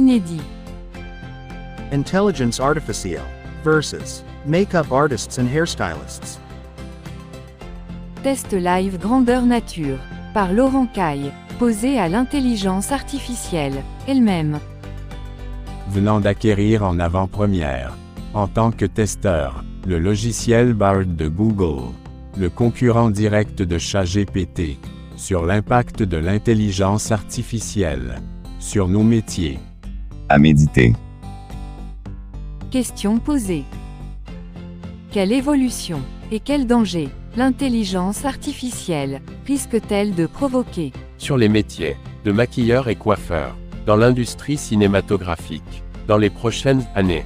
inédit. Intelligence artificielle versus makeup artists and hairstylists. Test live grandeur nature, par Laurent Caille, posé à l'intelligence artificielle, elle-même. Venant d'acquérir en avant-première, en tant que testeur, le logiciel Bard de Google, le concurrent direct de ChatGPT, sur l'impact de l'intelligence artificielle, sur nos métiers. À méditer. Question posée. Quelle évolution et quel danger l'intelligence artificielle risque-t-elle de provoquer sur les métiers de maquilleurs et coiffeurs, dans l'industrie cinématographique, dans les prochaines années?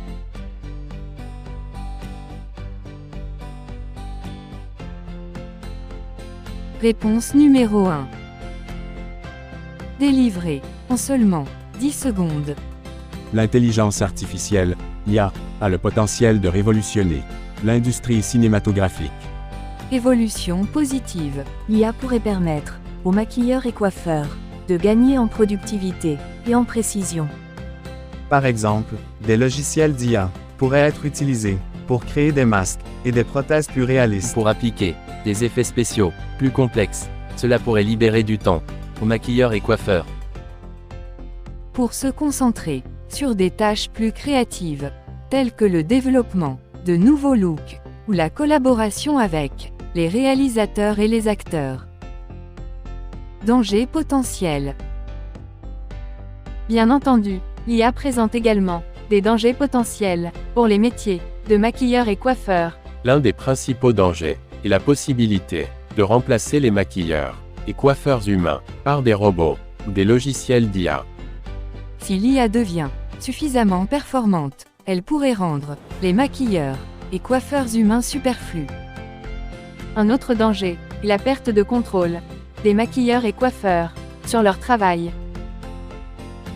Réponse numéro 1. Délivrée en seulement 10 secondes. L'intelligence artificielle, l'IA, a le potentiel de révolutionner l'industrie cinématographique. Évolution positive. L'IA pourrait permettre aux maquilleurs et coiffeurs de gagner en productivité et en précision. Par exemple, des logiciels d'IA pourraient être utilisés pour créer des masques et des prothèses plus réalistes. Pour appliquer des effets spéciaux plus complexes, cela pourrait libérer du temps aux maquilleurs et coiffeurs. Pour se concentrer sur des tâches plus créatives, telles que le développement de nouveaux looks ou la collaboration avec les réalisateurs et les acteurs. Danger potentiel. Bien entendu, l'IA présente également des dangers potentiels pour les métiers de maquilleurs et coiffeurs. L'un des principaux dangers est la possibilité de remplacer les maquilleurs et coiffeurs humains par des robots ou des logiciels d'IA. Si l'IA devient suffisamment performante, elle pourrait rendre les maquilleurs et coiffeurs humains superflus. Un autre danger est la perte de contrôle des maquilleurs et coiffeurs sur leur travail.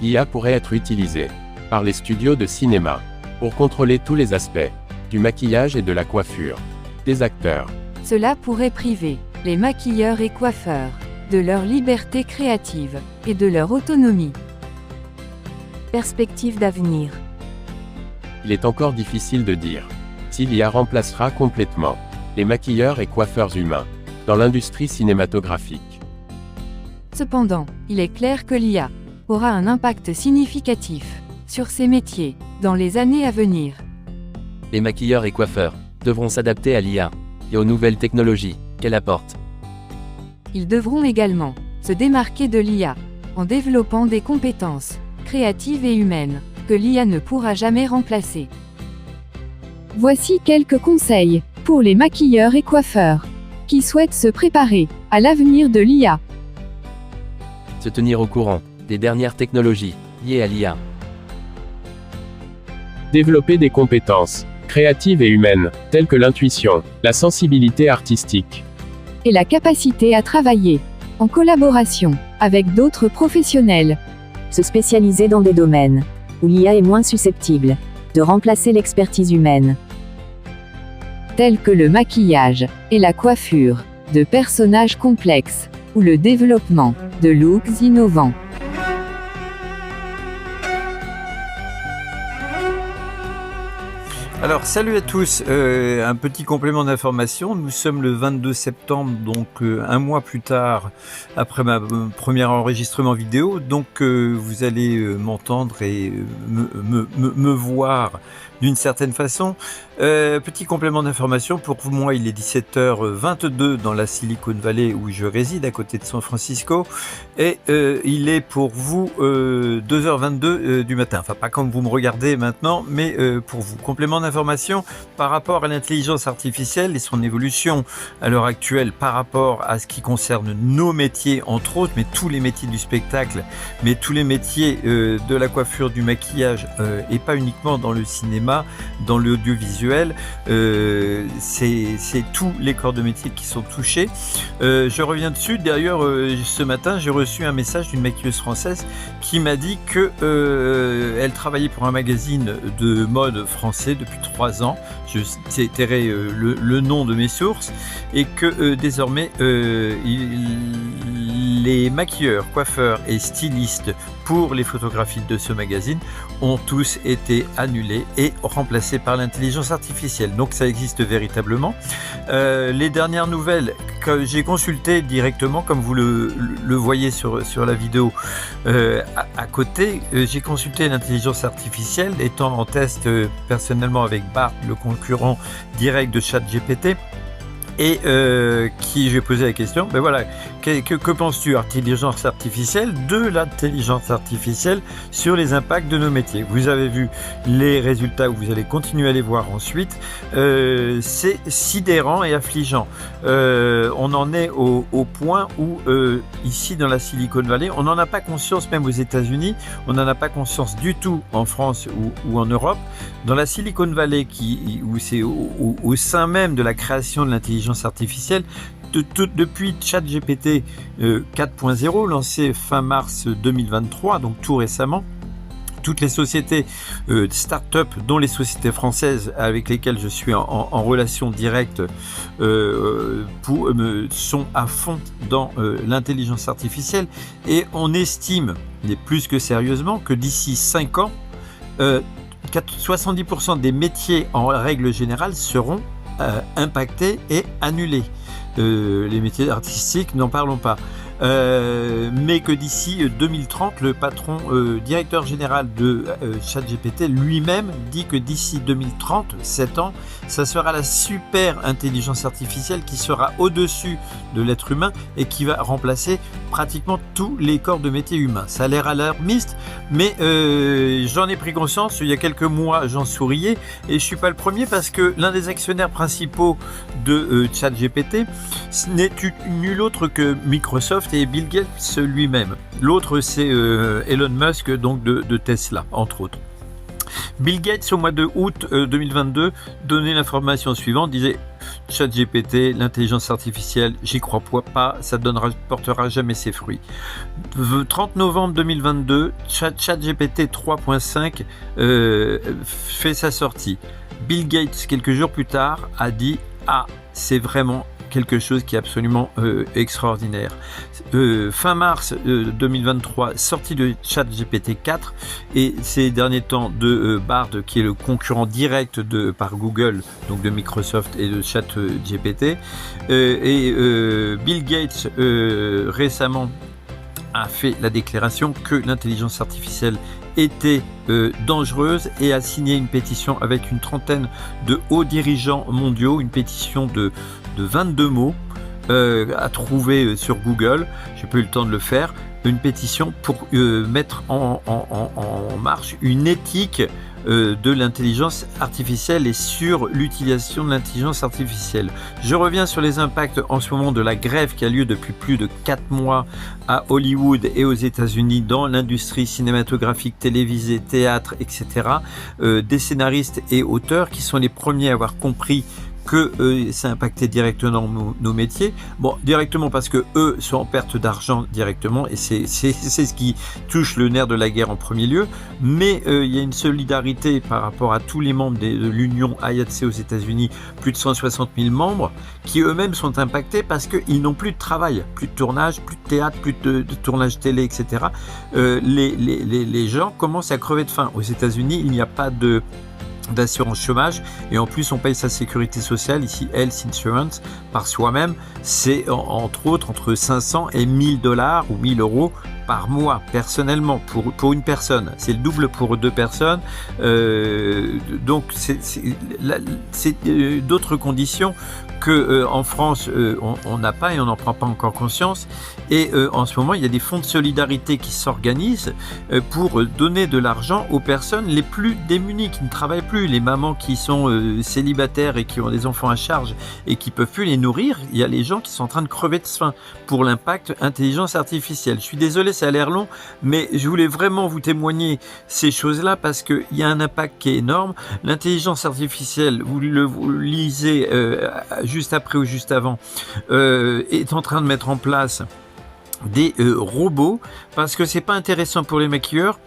L'IA pourrait être utilisée par les studios de cinéma pour contrôler tous les aspects du maquillage et de la coiffure des acteurs. Cela pourrait priver les maquilleurs et coiffeurs de leur liberté créative et de leur autonomie. Perspective d'avenir. Il est encore difficile de dire si l'IA remplacera complètement les maquilleurs et coiffeurs humains dans l'industrie cinématographique. Cependant, il est clair que l'IA aura un impact significatif sur ces métiers dans les années à venir. Les maquilleurs et coiffeurs devront s'adapter à l'IA et aux nouvelles technologies qu'elle apporte. Ils devront également se démarquer de l'IA en développant des compétences créatives et humaines que l'IA ne pourra jamais remplacer. Voici quelques conseils pour les maquilleurs et coiffeurs qui souhaitent se préparer à l'avenir de l'IA. Se tenir au courant des dernières technologies liées à l'IA. Développer des compétences créatives et humaines, telles que l'intuition, la sensibilité artistique et la capacité à travailler en collaboration avec d'autres professionnels. Se spécialiser dans des domaines où l'IA est moins susceptible de remplacer l'expertise humaine, tels que le maquillage et la coiffure de personnages complexes ou le développement de looks innovants. Alors salut à tous, un petit complément d'information, nous sommes le 22 septembre, donc un mois plus tard après ma premier enregistrement vidéo, donc vous allez m'entendre et me voir d'une certaine façon. Petit complément d'information, pour moi il est 17h22 dans la Silicon Valley où je réside à côté de San Francisco, et il est pour vous 2h22 du matin, enfin pas comme vous me regardez maintenant, mais pour vous. Complément d'information par rapport à l'intelligence artificielle et son évolution à l'heure actuelle par rapport à ce qui concerne nos métiers entre autres, mais tous les métiers du spectacle, mais tous les métiers de la coiffure, du maquillage, et pas uniquement dans le cinéma, dans l'audiovisuel. C'est tous les corps de métier qui sont touchés. Je reviens dessus. D'ailleurs, ce matin, j'ai reçu un message d'une maquilleuse française qui m'a dit que elle travaillait pour un magazine de mode français depuis 3 ans. Je tairai le nom de mes sources, et que désormais les maquilleurs, coiffeurs et stylistes pour les photographies de ce magazine ont tous été annulés et remplacés par l'intelligence artificielle. Donc ça existe véritablement. Les dernières nouvelles que j'ai consultées directement, comme vous le voyez sur la vidéo à côté, j'ai consulté l'intelligence artificielle étant en test personnellement avec Bard, le concurrent direct de ChatGPT. Et qui j'ai posé la question, ben voilà, que penses-tu, intelligence artificielle, de l'intelligence artificielle sur les impacts de nos métiers? Vous avez vu les résultats, vous allez continuer à les voir ensuite. C'est sidérant et affligeant. On en est au point où ici dans la Silicon Valley, on n'en a pas conscience, même aux États-Unis, on n'en a pas conscience du tout en France ou en Europe. Dans la Silicon Valley, où c'est au sein même de la création de l'intelligence artificielle, depuis ChatGPT 4.0 lancé fin mars 2023, donc tout récement, toutes les sociétés start-up, dont les sociétés françaises avec lesquelles je suis en relation directe, sont à fond dans l'intelligence artificielle, et on estime, et plus que sérieusement, que d'ici 5 ans, 70% des métiers en règle générale seront impactés et annulés. Les métiers artistiques, n'en parlons pas. Mais que d'ici 2030, le patron directeur général de ChatGPT lui-même dit que d'ici 2030, 7 ans, ça sera la super intelligence artificielle qui sera au-dessus de l'être humain et qui va remplacer pratiquement tous les corps de métier humains. Ça a l'air alarmiste, mais j'en ai pris conscience il y a quelques mois, j'en souriais, et je suis pas le premier parce que l'un des actionnaires principaux de ChatGPT n'est nul autre que Microsoft et Bill Gates lui-même. L'autre, c'est Elon Musk, donc de Tesla, entre autres. Bill Gates, au mois de août 2022, donnait l'information suivante, disait « ChatGPT, l'intelligence artificielle, j'y crois pas, ça portera jamais ses fruits. » 30 novembre 2022, ChatGPT 3.5 fait sa sortie. Bill Gates, quelques jours plus tard, a dit « Ah, c'est vraiment quelque chose qui est absolument extraordinaire. » Fin mars 2023, sortie de ChatGPT 4, et ces derniers temps de Bard, qui est le concurrent direct par Google, donc de Microsoft et de ChatGPT. Bill Gates récemment a fait la déclaration que l'intelligence artificielle était dangereuse et a signé une pétition avec une trentaine de hauts dirigeants mondiaux, une pétition de 22 mots à trouver sur Google. J'ai pas eu le temps de le faire. Une pétition pour mettre en marche une éthique de l'intelligence artificielle et sur l'utilisation de l'intelligence artificielle. Je reviens sur les impacts en ce moment de la grève qui a lieu depuis plus de 4 mois à Hollywood et aux États-Unis dans l'industrie cinématographique, télévisée, théâtre, etc. Des scénaristes et auteurs qui sont les premiers à avoir compris que ça impactait directement nos métiers. Bon, directement parce que eux sont en perte d'argent directement, et c'est ce qui touche le nerf de la guerre en premier lieu. Mais il y a une solidarité par rapport à tous les membres de l'Union IATSE aux États-Unis, plus de 160 000 membres, qui eux-mêmes sont impactés parce qu'ils n'ont plus de travail, plus de tournage, plus de théâtre, plus de tournage télé, etc. Les gens commencent à crever de faim. Aux États-Unis, il n'y a pas d'assurance chômage, et en plus on paye sa sécurité sociale, ici Health Insurance, par soi-même. C'est entre autres entre 500 et 1000 $ ou 1000 € par mois personnellement pour une personne. C'est le double pour 2 personnes. Donc c'est d'autres conditions que en France on n'a pas, et on n'en prend pas encore conscience. Et en ce moment, il y a des fonds de solidarité qui s'organisent pour donner de l'argent aux personnes les plus démunies, qui ne travaillent plus, les mamans qui sont célibataires et qui ont des enfants à charge et qui peuvent plus les nourrir. Il y a les gens qui sont en train de crever de faim pour l'impact intelligence artificielle. Je suis désolé, ça a l'air long, mais je voulais vraiment vous témoigner ces choses-là parce qu'il y a un impact qui est énorme. L'intelligence artificielle, vous lisez juste après ou juste avant, est en train de mettre en place des robots, parce que c'est pas intéressant pour les maquilleurs.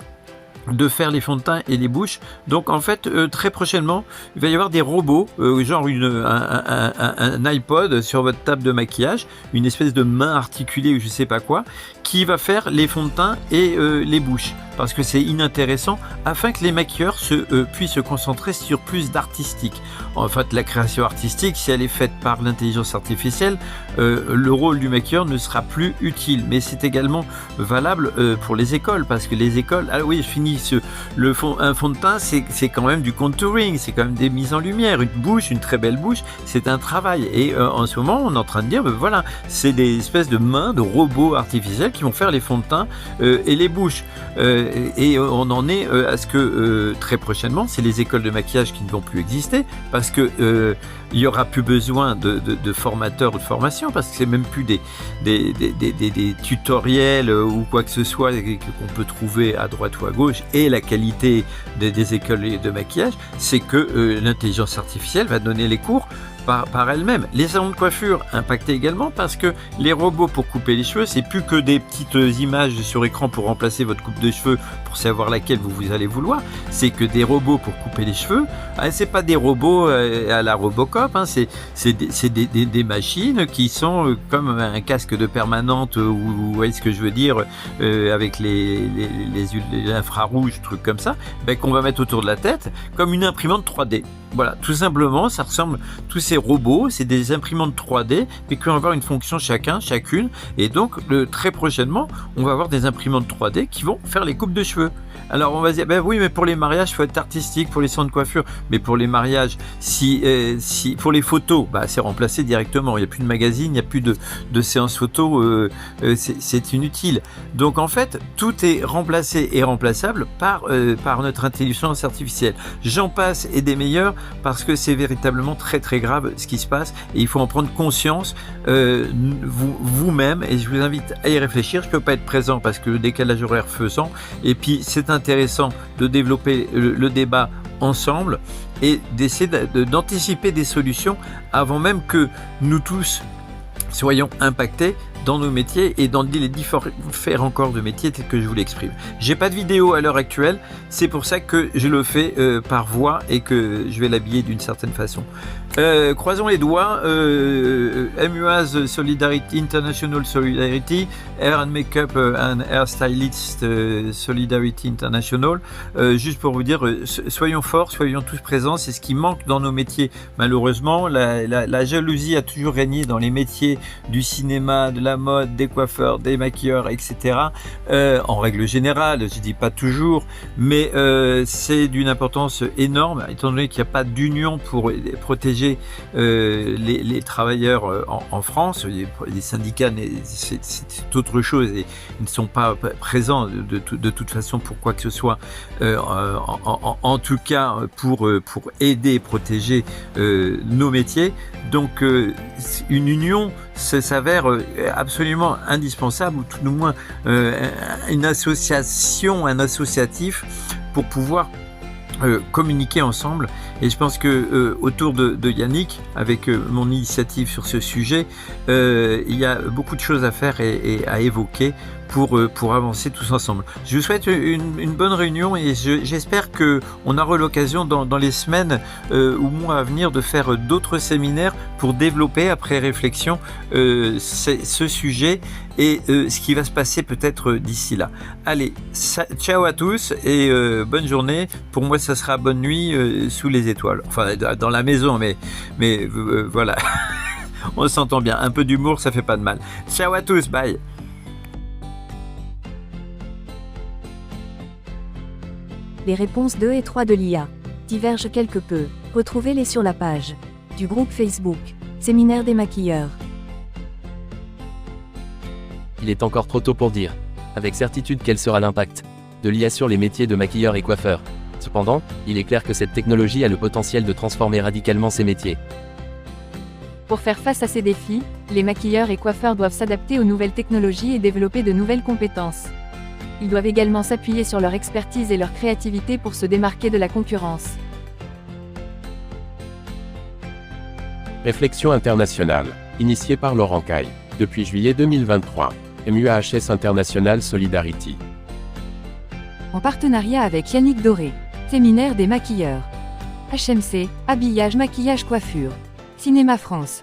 de faire les fonds de teint et les bouches. Donc en fait, très prochainement, il va y avoir des robots, genre un iPod sur votre table de maquillage, une espèce de main articulée ou je sais pas quoi, qui va faire les fonds de teint et les bouches. Parce que c'est inintéressant, afin que les maquilleurs puissent se concentrer sur plus d'artistique. En fait, la création artistique, si elle est faite par l'intelligence artificielle, le rôle du maquilleur ne sera plus utile. Mais c'est également valable pour les écoles, parce que les écoles, ah oui, je finis un fond de teint, c'est quand même du contouring, c'est quand même des mises en lumière. Une bouche, une très belle bouche, c'est un travail. Et en ce moment, on est en train de dire, voilà, c'est des espèces de mains, de robots artificiels qui vont faire les fonds de teint et les bouches. Et on en est à ce que très prochainement, c'est les écoles de maquillage qui ne vont plus exister, parce que il y aura plus besoin de formateurs ou de formation, parce que c'est même plus des tutoriels ou quoi que ce soit qu'on peut trouver à droite ou à gauche. Et la qualité des écoles de maquillage, c'est que l'intelligence artificielle va donner les cours par elle-même. Les salons de coiffure impactés également, parce que les robots pour couper les cheveux, c'est plus que des petites images sur écran pour remplacer votre coupe de cheveux pour savoir laquelle vous allez vouloir. C'est que des robots pour couper les cheveux, c'est pas des robots à la Robocop, c'est des machines qui sont comme un casque de permanente, vous voyez ce que je veux dire, avec les infrarouges, trucs comme ça, qu'on va mettre autour de la tête, comme une imprimante 3D. Voilà, tout simplement, ça ressemble, tous ces robots, c'est des imprimantes 3D, mais qui vont avoir une fonction chacune, et donc très prochainement, on va avoir des imprimantes 3D qui vont faire les coupes de cheveux. Alors on va dire, oui, mais pour les mariages, il faut être artistique, pour les salons de coiffure, mais pour les mariages, pour les photos, c'est remplacé directement, il n'y a plus de magazine, il n'y a plus de séances photos, c'est inutile. Donc en fait, tout est remplacé et remplaçable par notre intelligence artificielle. J'en passe et des meilleurs, parce que c'est véritablement très très grave ce qui se passe, et il faut en prendre conscience vous-même, et je vous invite à y réfléchir. Je ne peux pas être présent parce que le décalage horaire faisant, et puis c'est intéressant de développer le débat ensemble et d'essayer d'anticiper des solutions avant même que nous tous soyons impactés dans nos métiers et dans les différents corps de métiers tels que je vous l'exprime. J'ai pas de vidéo à l'heure actuelle, c'est pour ça que je le fais par voix et que je vais l'habiller d'une certaine façon. Croisons les doigts. MUAS Solidarity, International Solidarity, Hair and Makeup and Hair Stylist Solidarity International. Juste pour vous dire, soyons forts, soyons tous présents. C'est ce qui manque dans nos métiers. Malheureusement, la jalousie a toujours régné dans les métiers du cinéma, de la mode, des coiffeurs, des maquilleurs, etc. En règle générale, je dis pas toujours, mais c'est d'une importance énorme, étant donné qu'il n'y a pas d'union pour protéger les travailleurs en France. Les syndicats, c'est autre chose, et ils ne sont pas présents de toute façon pour quoi que ce soit, en tout cas pour aider et protéger nos métiers. Donc une union s'avère absolument indispensable, ou tout du moins une association, un associatif, pour pouvoir communiquer ensemble. Et je pense que autour de Yannick, avec mon initiative sur ce sujet, il y a beaucoup de choses à faire et à évoquer pour avancer tous ensemble. Je vous souhaite une bonne réunion, et j'espère qu'on aura l'occasion dans les semaines ou mois à venir de faire d'autres séminaires pour développer, après réflexion, ce sujet et ce qui va se passer peut-être d'ici là. Allez, ciao à tous et bonne journée. Pour moi, ça sera bonne nuit sous les étoiles. Enfin, dans la maison, mais voilà. On s'entend bien. Un peu d'humour, ça fait pas de mal. Ciao à tous, bye. Les réponses 2 et 3 de l'IA divergent quelque peu. Retrouvez-les sur la page du groupe Facebook Séminaire des maquilleurs. Il est encore trop tôt pour dire avec certitude quel sera l'impact de l'IA sur les métiers de maquilleurs et coiffeurs. Cependant, il est clair que cette technologie a le potentiel de transformer radicalement ces métiers. Pour faire face à ces défis, les maquilleurs et coiffeurs doivent s'adapter aux nouvelles technologies et développer de nouvelles compétences. Ils doivent également s'appuyer sur leur expertise et leur créativité pour se démarquer de la concurrence. Réflexion internationale, initiée par Laurent Caille, depuis juillet 2023. MUAHS International Solidarity. en partenariat avec Yannick Doré. Séminaire des maquilleurs. HMC, habillage, maquillage, coiffure. Cinéma France.